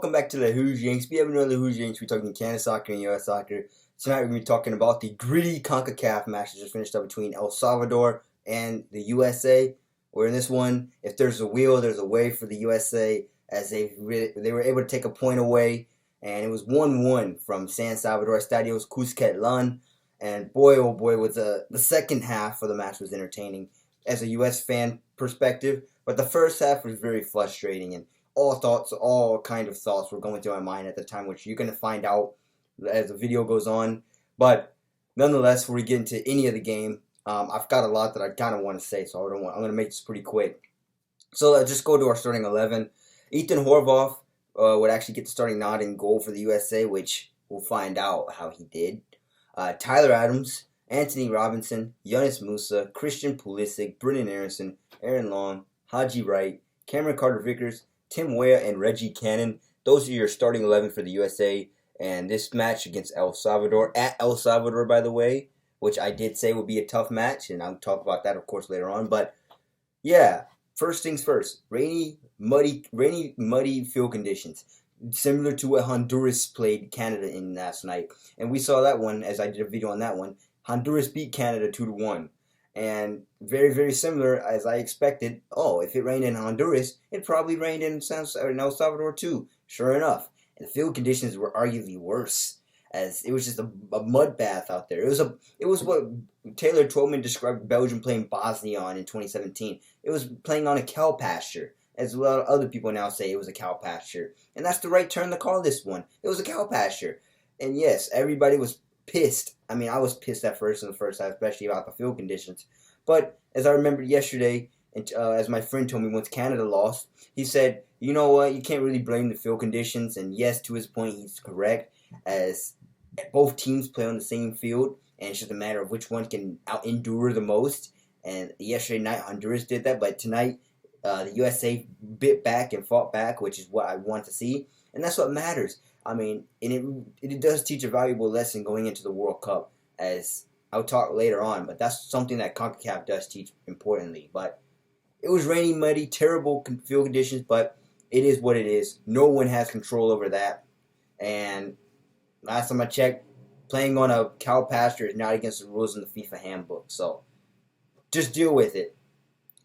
welcome back to the Who's Yanks. We have another Who's Yanks. We're talking Canada soccer and U.S. soccer. Tonight we're going to be talking about the gritty CONCACAF match that just finished up between El Salvador and the USA. Where in this one, if there's a will, there's a way for the USA, as they were able to take a point away, and it was 1-1 from San Salvador Estadios Cuscatlan. And boy, oh boy, was the second half of the match was entertaining as a U.S. fan perspective, but the first half was very frustrating, and all kind of thoughts were going through my mind at the time, which you're going to find out as the video goes on. But nonetheless, before we get into any of the game, I've got a lot that I kind of want to say, so I'm going to make this pretty quick. So let's just go to our starting 11. Ethan Horvath would actually get the starting nod in goal for the USA, which we'll find out how he did. Tyler Adams, Anthony Robinson, Jonas Musa, Christian Pulisic, Brennan Aronson, Aaron Long, Haji Wright, Cameron Carter-Vickers, Tim Weah, and Reggie Cannon. Those are your starting 11 for the USA. And this match against El Salvador, at El Salvador, by the way, which I did say would be a tough match, and I'll talk about that, of course, later on. But, yeah, first things first. Rainy, muddy field conditions, similar to what Honduras played Canada in last night. And we saw that one, as I did a video on that one. Honduras beat Canada 2-1. And very, very similar as I expected. Oh, if it rained in Honduras, it probably rained in El Salvador too. Sure enough. And the field conditions were arguably worse, as it was just a mud bath out there. It was what Taylor Twellman described Belgium playing Bosnia on in 2017. It was playing on a cow pasture, as a lot of other people now say it was a cow pasture. And that's the right term to call this one. It was a cow pasture. And yes, everybody was pissed. I mean, I was pissed at first in the first half, especially about the field conditions. But as I remembered yesterday, and as my friend told me once Canada lost, he said, you know what, you can't really blame the field conditions. And yes, to his point, he's correct, as both teams play on the same field, and it's just a matter of which one can out-endure the most. And yesterday night, Honduras did that, but tonight, the USA bit back and fought back, which is what I want to see. And that's what matters. I mean, and it does teach a valuable lesson going into the World Cup, as I'll talk later on, but that's something that CONCACAF does teach importantly. But it was rainy, muddy, terrible field conditions, but it is what it is. No one has control over that. And last time I checked, playing on a cow pasture is not against the rules in the FIFA handbook. So just deal with it.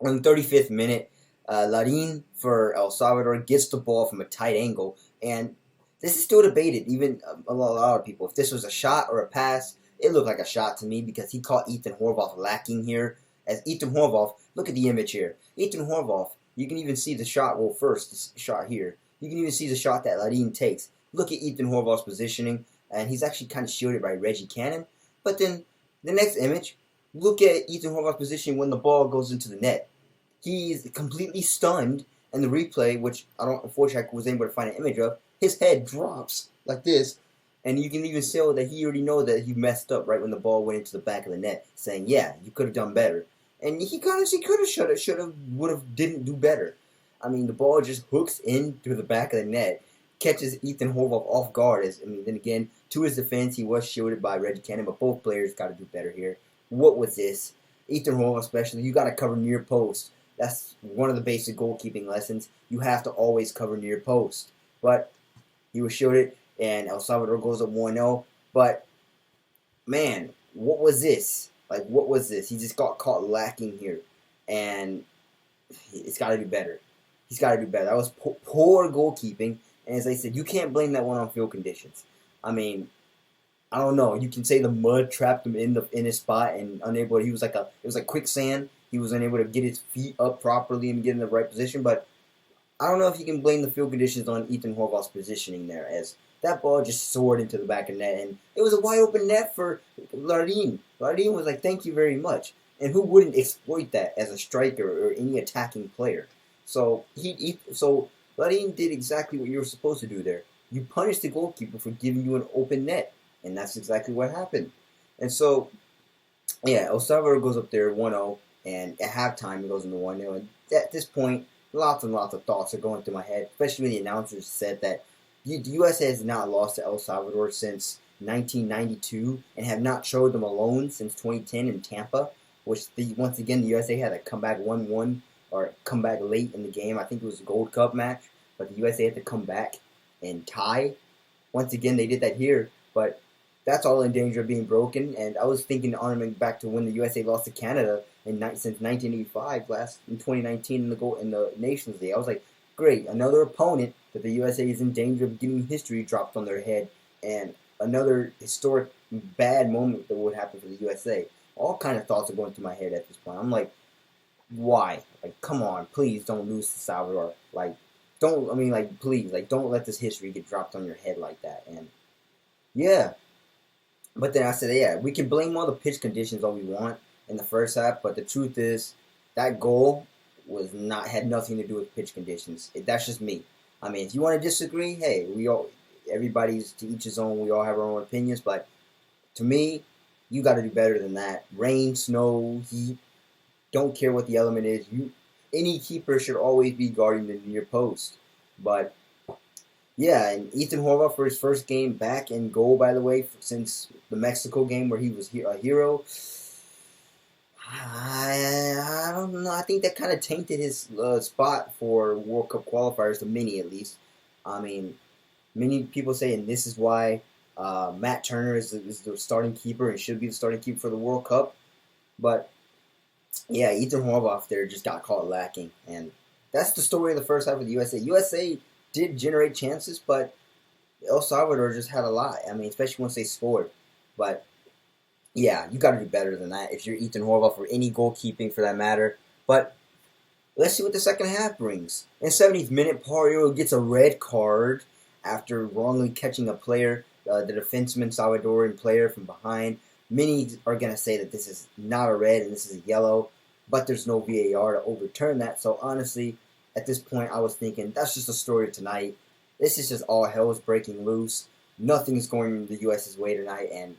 On the 35th minute, Larin for El Salvador gets the ball from a tight angle, and this is still debated, even a lot of people. If this was a shot or a pass, it looked like a shot to me because he caught Ethan Horvath lacking here. As Ethan Horvath, look at the image here. Ethan Horvath, you can even see the shot, well, first, this shot here. You can even see the shot that Larin takes. Look at Ethan Horvath's positioning, and he's actually kind of shielded by Reggie Cannon. But then, the next image, look at Ethan Horvath's positioning when the ball goes into the net. He's completely stunned, and the replay, which unfortunately I was able to find an image of, his head drops like this, and you can even see that he already knows that he messed up right when the ball went into the back of the net, saying, yeah, you could have done better. And he honestly could have, should have, would have, didn't do better. I mean, the ball just hooks in through the back of the net, catches Ethan Horvath off guard. Then again, to his defense, he was shielded by Reggie Cannon, but both players got to do better here. What was this? Ethan Horvath especially, you got to cover near post. That's one of the basic goalkeeping lessons. You have to always cover near post. But he was shielded, and El Salvador goes up 1-0. But, man, what was this? Like, what was this? He just got caught lacking here. And it's got to do better. He's got to do better. That was poor goalkeeping. And as I said, you can't blame that one on field conditions. I mean, I don't know. You can say the mud trapped him in his spot and unable. It was like quicksand. He was unable to get his feet up properly and get in the right position. But I don't know if you can blame the field conditions on Ethan Horvath's positioning there, as that ball just soared into the back of the net, and it was a wide open net for Larin. Larin was like, thank you very much. And who wouldn't exploit that as a striker or any attacking player? So Larin did exactly what you were supposed to do there. You punished the goalkeeper for giving you an open net, and that's exactly what happened. And so, yeah, El Salvador goes up there 1-0, and at halftime it goes into 1-0. And at this point, lots and lots of thoughts are going through my head, especially when the announcers said that the USA has not lost to El Salvador since 1992 and have not showed them alone since 2010 in Tampa, which once again the USA had to come back 1-1 or come back late in the game. I think it was a Gold Cup match, but the USA had to come back. and tie. Once again, they did that here, but that's all in danger of being broken. And I was thinking, honoring back to when the USA lost to Canada since 1985, last in 2019 in the Nations League. I was like, great, another opponent that the USA is in danger of getting history dropped on their head, and another historic bad moment that would happen for the USA. All kind of thoughts are going through my head at this point. I'm like, why? Like, come on, please don't lose to Salvador. Like, don't. I mean, like, please, like, don't let this history get dropped on your head like that. And yeah, but then I said, yeah, we can blame all the pitch conditions all we want in the first half, but the truth is that goal was not had nothing to do with pitch conditions. That's just me. I mean, if you want to disagree, hey, everybody's to each his own. We all have our own opinions, but to me, you got to do better than that. Rain, snow, heat, don't care what the element is. Any keeper should always be guarding the near post. But yeah, and Ethan Horvath for his first game back in goal, by the way, since the Mexico game where he was a hero. I don't know. I think that kind of tainted his spot for World Cup qualifiers, the mini at least. I mean, many people saying this is why Matt Turner is the starting keeper and should be the starting keeper for the World Cup. But yeah, Ethan Horvath there just got caught lacking, and that's the story of the first half of the USA. USA did generate chances, but El Salvador just had a lot. I mean, especially once they scored. But yeah, you got to do better than that if you're Ethan Horvath or any goalkeeping for that matter. But let's see what the second half brings. In the 70th minute, Pario gets a red card after wrongly catching a player, the defenseman Salvadoran player from behind. Many are going to say that this is not a red and this is a yellow, but there's no VAR to overturn that. So honestly, at this point, I was thinking that's just a story tonight. This is just all hell is breaking loose. Nothing is going the US's way tonight, and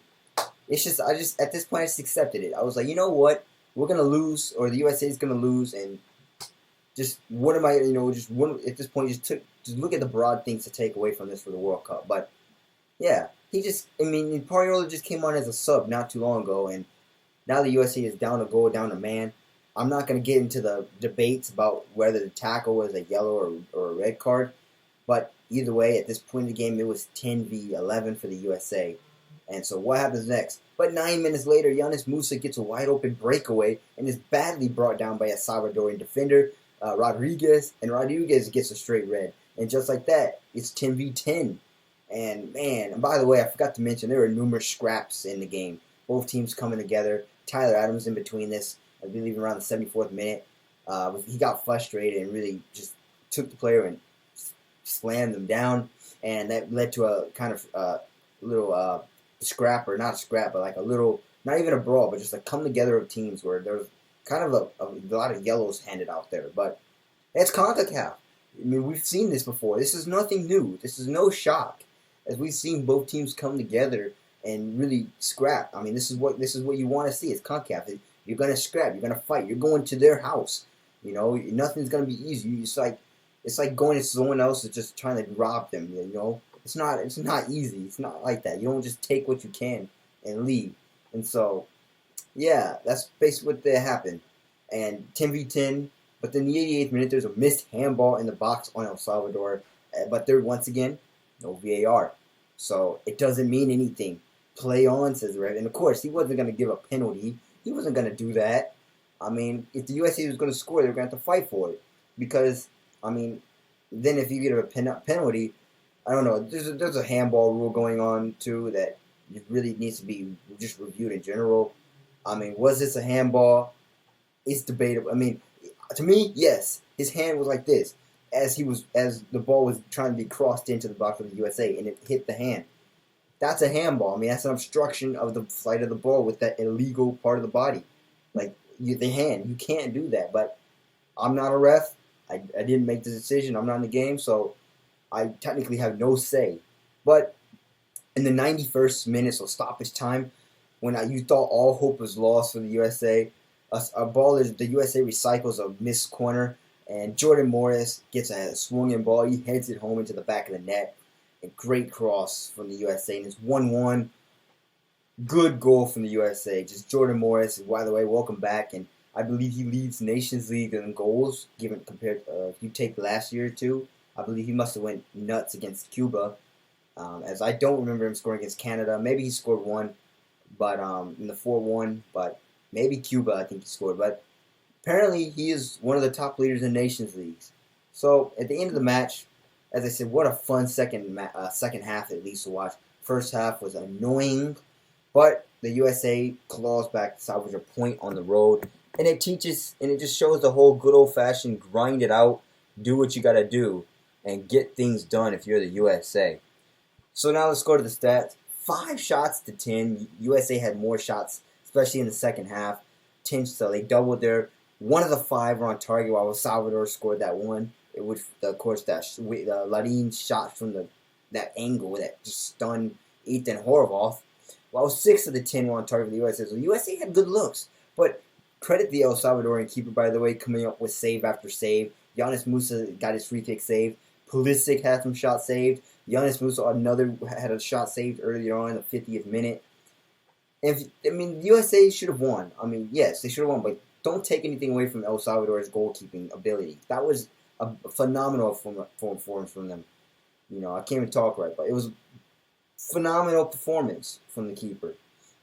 it's just at this point I just accepted it. I was like, you know what, we're gonna lose, or the USA is gonna lose, and just what am I? At this point, just look at the broad things to take away from this for the World Cup. But yeah, Pariola just came on as a sub not too long ago, and now the USA is down a goal, down a man. I'm not going to get into the debates about whether the tackle was a yellow or a red card, but either way, at this point in the game, it was 10-11 for the USA. And so what happens next? But 9 minutes later, Yannis Musa gets a wide open breakaway and is badly brought down by a Salvadoran defender, Rodriguez, and Rodriguez gets a straight red. And just like that, it's 10-10. And man, and by the way, I forgot to mention there were numerous scraps in the game. Both teams coming together. Tyler Adams in between this, I believe around the 74th minute. He got frustrated and really just took the player and slammed them down. And that led to a kind of little scrap, or not scrap, but like a little, not even a brawl, but just a come together of teams where there was kind of a lot of yellows handed out there. But it's CONCACAF. I mean, we've seen this before. This is nothing new. This is no shock, as we've seen both teams come together and really scrap. I mean, this is what you want to see. It's CONCACAF. You're gonna scrap. You're gonna fight. You're going to their house. You know, nothing's gonna be easy. It's like going to someone else and just trying to rob them. You know, it's not easy. It's not like that. You don't just take what you can and leave. And so, yeah, that's basically what happened. And 10-10. But then the 88th minute, there's a missed handball in the box on El Salvador. But there, once again, no VAR. So it doesn't mean anything. Play on, says the ref. And of course, he wasn't going to give a penalty. He wasn't going to do that. I mean, if the USA was going to score, they were going to have to fight for it. Because, I mean, then if you get a penalty, I don't know, there's a handball rule going on, too, that really needs to be just reviewed in general. I mean, was this a handball? It's debatable. I mean, to me, yes. His hand was like this as the ball was trying to be crossed into the box of the USA, and it hit the hand. That's a handball. I mean, that's an obstruction of the flight of the ball with that illegal part of the body. Like, the hand. You can't do that. But I'm not a ref. I didn't make the decision. I'm not in the game, so I technically have no say. But in the 91st minute, so stoppage time, when you thought all hope was lost for the USA, the USA recycles a missed corner, and Jordan Morris gets a swinging ball. He heads it home into the back of the net. A great cross from the USA, and it's 1-1. Good goal from the USA. Just Jordan Morris. By the way, welcome back, and I believe he leads Nations League in goals. Given compared, if you take last year too, I believe he must have went nuts against Cuba, as I don't remember him scoring against Canada. Maybe he scored one, but in the 4-1, but maybe Cuba I think he scored. But apparently he is one of the top leaders in Nations Leagues. So at the end of the match, as I said, what a fun second half at least to watch. First half was annoying, but the USA claws back to salvage a point on the road, and it just shows the whole good old fashioned grind it out, do what you gotta do, and get things done if you're the USA. So now let's go to the stats. 5 shots to 10. USA had more shots, especially in the second half. 10, so they doubled their. One of the 5 were on target, while Salvador scored that one. It was, of course, that Larin shot from that angle that just stunned Ethan Horvath. While 6 of the 10 were on target for the USA. So the USA had good looks, but credit the El Salvadorian keeper, by the way, coming up with save after save. Giannis Musa got his free kick saved. Pulisic had some shots saved. Giannis Musa had a shot saved earlier on in the 50th minute. The USA should have won. Yes, they should have won, but don't take anything away from El Salvador's goalkeeping ability. That was a phenomenal performance from them. I can't even talk right, but it was a phenomenal performance from the keeper.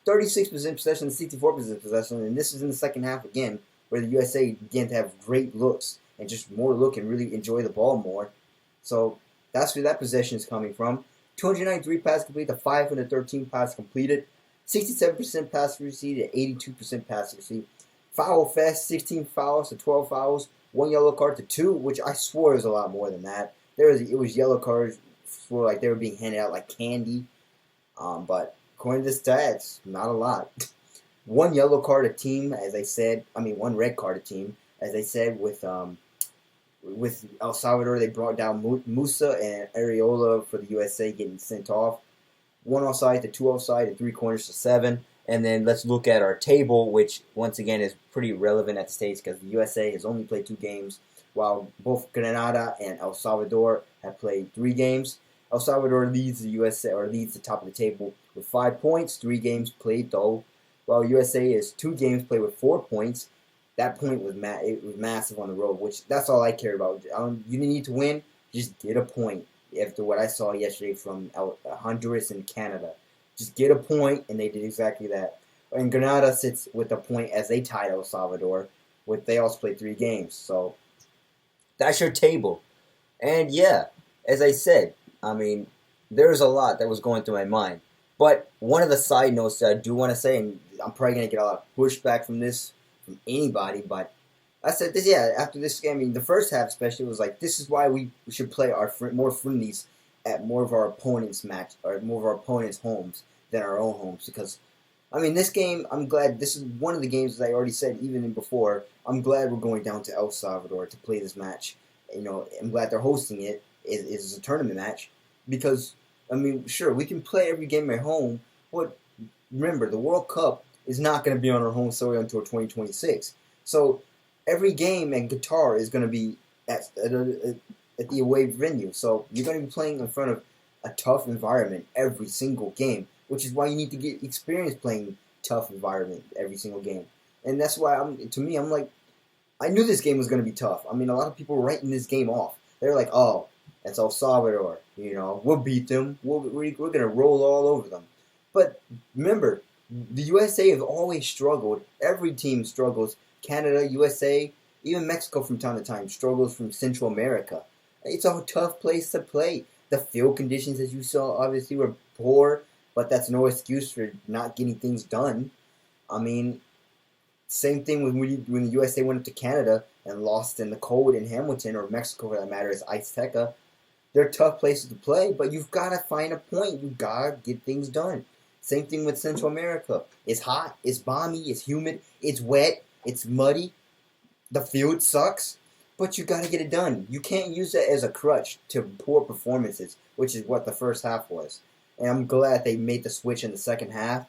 36% possession, 64% possession, and this is in the second half again, where the USA began to have great looks and just more look and really enjoy the ball more. So that's where that possession is coming from. 293 passes completed to 513 passes completed. 67% pass accuracy to 82% pass accuracy. Foul fest, 16 fouls to 12 fouls. 1 yellow card to 2, which I swore was a lot more than that. It was yellow cards for like they were being handed out like candy. But according to the stats, not a lot. 1 yellow card a team, as I said. 1 red card a team, as I said. With El Salvador, they brought down Musa and Areola for the USA getting sent off. 1 offside to 2 offside and 3 corners to 7. And then let's look at our table, which once again is pretty relevant at the States because the USA has only played 2 games, while both Grenada and El Salvador have played 3 games. El Salvador leads the USA, or leads the top of the table with 5 points, 3 games played though, while USA is 2 games played with 4 points. That point was massive on the road, which that's all I care about. You didn't need to win, just get a point. After what I saw yesterday from Honduras and Canada. Just get a point, and they did exactly that. And Grenada sits with a point as they tied El Salvador. They also played 3 games. So that's your table. And yeah, as I said, there's a lot that was going through my mind. But one of the side notes that I do want to say, and I'm probably going to get a lot of pushback from anybody, but I said this, after this game, the first half especially was like, this is why we should play our more friendlies at more of our opponents' homes than our own homes. Because, this game, I'm glad, this is one of the games, as I already said, even before, I'm glad we're going down to El Salvador to play this match. I'm glad they're hosting it. It's a tournament match. Because, sure, we can play every game at home, but remember, the World Cup is not going to be on our home soil until 2026. So, every game in Qatar is going to be at the away venue. So you're going to be playing in front of a tough environment every single game, which is why you need to get experience playing tough environment every single game. And that's why, I'm like, I knew this game was going to be tough. A lot of people were writing this game off. They're like, oh, that's El Salvador. We'll beat them. We're going to roll all over them. But remember, the USA have always struggled. Every team struggles. Canada, USA, even Mexico from time to time struggles from Central America. It's a tough place to play. The field conditions, as you saw, obviously were poor, but that's no excuse for not getting things done. Same thing when the USA went up to Canada and lost in the cold in Hamilton, or Mexico for that matter, is Azteca. They're tough places to play, but you've got to find a point. You've got to get things done. Same thing with Central America. It's hot, it's balmy, it's humid, it's wet, it's muddy. The field sucks, but you got to get it done. You can't use it as a crutch to poor performances, which is what the first half was. And I'm glad they made the switch in the second half.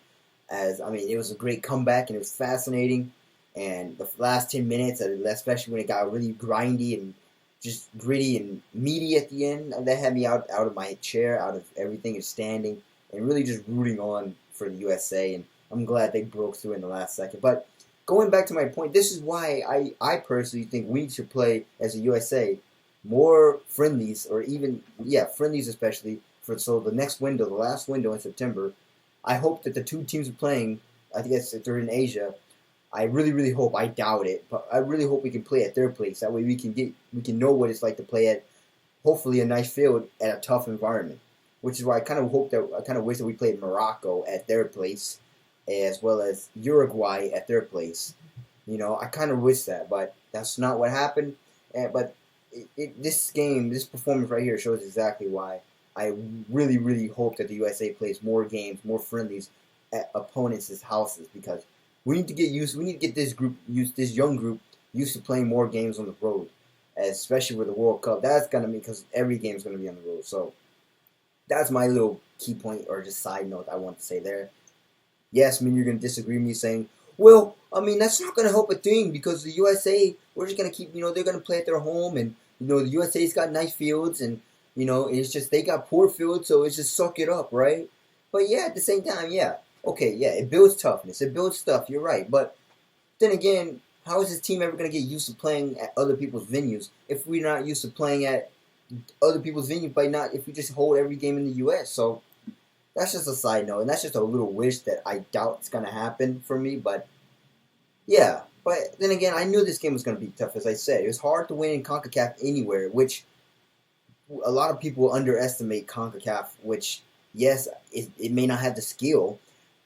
It was a great comeback, and it was fascinating. And the last 10 minutes, especially when it got really grindy and just gritty and meaty at the end, that had me out of my chair, out of everything, and standing, and really just rooting on for the USA. And I'm glad they broke through in the last second. But going back to my point, this is why I personally think we should play as a USA more friendlies, or even friendlies especially for the next window, the last window in September. I hope that the two teams are playing. I guess if they're in Asia, I really, really hope. I doubt it, but I really hope we can play at their place. That way we can know what it's like to play at hopefully a nice field at a tough environment. Which is why I kind of wish that we played Morocco at their place, as well as Uruguay at their place. I kind of wish that, but that's not what happened. But this performance right here shows exactly why I really, really hope that the USA plays more games, more friendlies at opponents' houses, because we need to get used. We need to get this young group, used to playing more games on the road, especially with the World Cup. That's gonna be because every game is gonna be on the road. So that's my little key point or just side note I want to say there. Yes, I mean, you're going to disagree with me saying, well, I mean, that's not going to help a thing because the USA, we're just going to keep, they're going to play at their home, and, the USA's got nice fields, and, it's just they got poor fields, so it's just suck it up, right? But yeah, at the same time, yeah. Okay, yeah, it builds toughness. It builds stuff, you're right. But then again, how is this team ever going to get used to playing at other people's venues if we're not used to playing at other people's venues if we just hold every game in the U.S.? So that's just a side note, and that's just a little wish that I doubt it's going to happen for me. But yeah, but then again, I knew this game was going to be tough. As I said, it was hard to win in CONCACAF anywhere, which a lot of people underestimate CONCACAF, which, yes, it may not have the skill,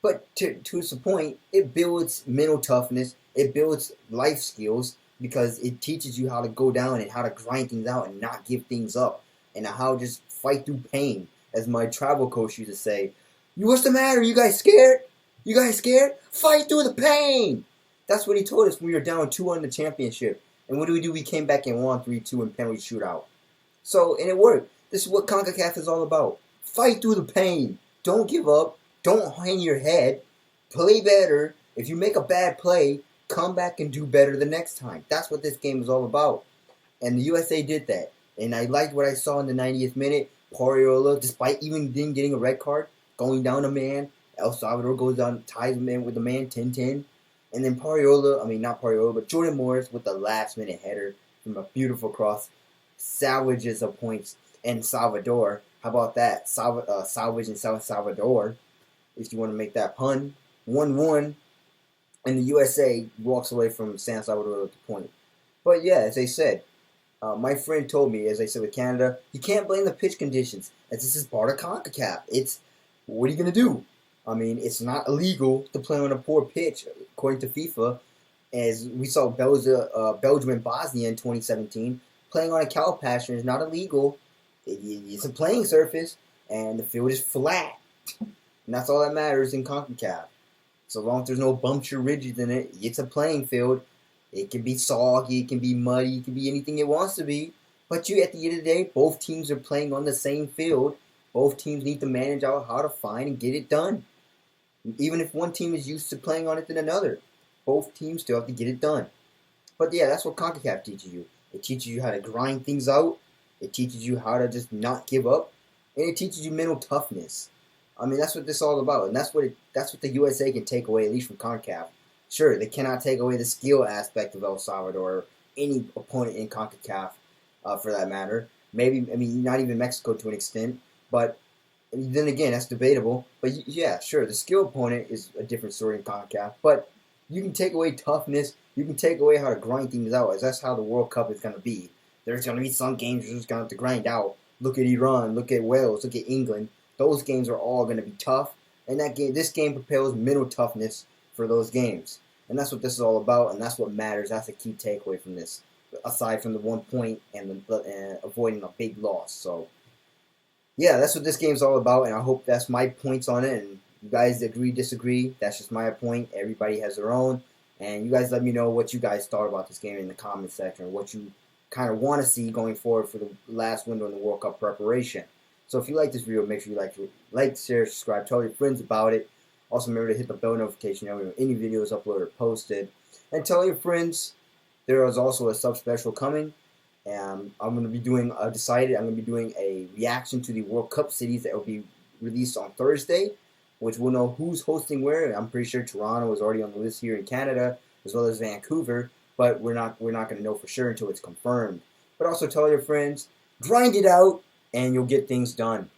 but to some point, it builds mental toughness, it builds life skills, because it teaches you how to go down and how to grind things out and not give things up, and how to just fight through pain. As my travel coach used to say, what's the matter? You guys scared? You guys scared? Fight through the pain! That's what he told us when we were down 2-1 in the championship. And what do? We came back and won 3-2 in penalty shootout. So, and it worked. This is what CONCACAF is all about. Fight through the pain. Don't give up. Don't hang your head. Play better. If you make a bad play, come back and do better the next time. That's what this game is all about. And the USA did that. And I liked what I saw in the 90th minute. Pariola, despite even getting a red card, going down a man. El Salvador goes down, ties him in with the man, 10-10. And then not Pariola, but Jordan Morris with the last minute header from a beautiful cross salvages of points in Salvador. How about that? Salvage in Salvador, if you want to make that pun. 1-1, and the USA walks away from San Salvador with the point. But yeah, as I said, my friend told me, as I said with Canada, you can't blame the pitch conditions, as this is part of CONCACAF. What are you going to do? I mean, it's not illegal to play on a poor pitch, according to FIFA, as we saw Belgium and Bosnia in 2017. Playing on a cow pasture is not illegal. It's a playing surface, and the field is flat. And that's all that matters in CONCACAF. So long as there's no bumps or ridges in it, it's a playing field. It can be soggy, it can be muddy, it can be anything it wants to be. But at the end of the day, both teams are playing on the same field. Both teams need to manage out how to find and get it done. Even if one team is used to playing on it than another, both teams still have to get it done. But yeah, that's what CONCACAF teaches you. It teaches you how to grind things out. It teaches you how to just not give up. And it teaches you mental toughness. I mean, that's what this is all about. And that's what the USA can take away, at least from CONCACAF. Sure, they cannot take away the skill aspect of El Salvador or any opponent in CONCACAF, for that matter. Maybe, not even Mexico to an extent. But then again, that's debatable. But yeah, sure, the skill opponent is a different story in CONCACAF. But you can take away toughness. You can take away how to grind things out, as that's how the World Cup is going to be. There's going to be some games you're just going to have to grind out. Look at Iran, look at Wales, look at England. Those games are all going to be tough. And this game prepares mental toughness for those games. And that's what this is all about, and that's what matters. That's a key takeaway from this, aside from the 1 point and avoiding a big loss. So, yeah, that's what this game's all about, and I hope that's my points on it. And you guys agree, disagree, that's just my point. Everybody has their own. And you guys let me know what you guys thought about this game in the comment section, what you kind of want to see going forward for the last window in the World Cup preparation. So if you like this video, make sure you like, share, subscribe, tell your friends about it. Also remember to hit the bell notification when any videos uploaded or posted. And tell your friends there is also a sub special coming. I'm going to be doing, I'm going to be doing a reaction to the World Cup cities that will be released on Thursday, which we'll know who's hosting where. I'm pretty sure Toronto is already on the list here in Canada, as well as Vancouver, but we're not going to know for sure until it's confirmed. but also tell your friends. Grind it out, and you'll get things done.